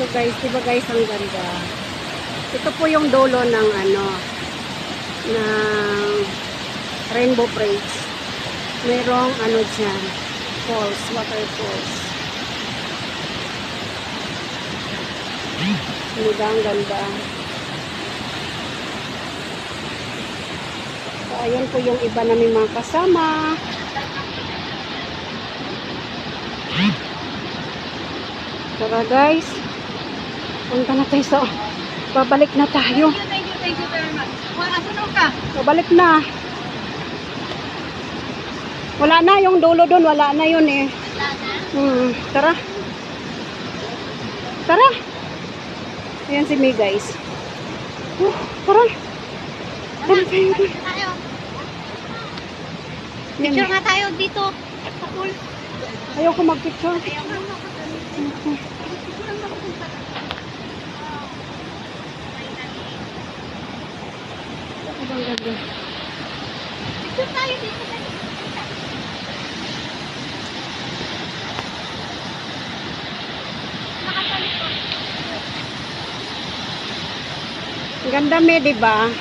So guys, diba guys, ang ganda. Ito po yung dulo ng ng Rainbow Bridge. Mayroong dyan, falls, waterfalls. Diba ang ganda. So ayan po yung iba namin mga kasama. Tara guys, punta na tayo sa babalik na tayo. Thank you very much. Asan ka? Babalik na. Wala na yung dulo doon, wala na yun eh. Tara. Tara. Ayan si May guys. Tara. Tara tayo. Picture nga tayo dito. Sa pool. Ayaw ko mag-picture. Ayaw mo. Ang ganda. Picture tayo dito. Ang ganda me, diba?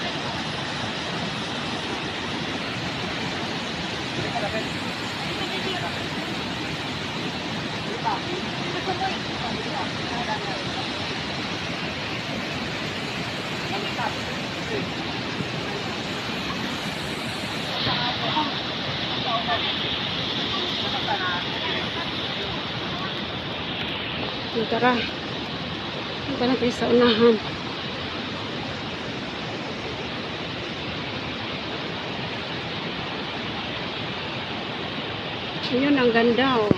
Tara. Punta na tayo sa unahan. Yun, ang ganda oh.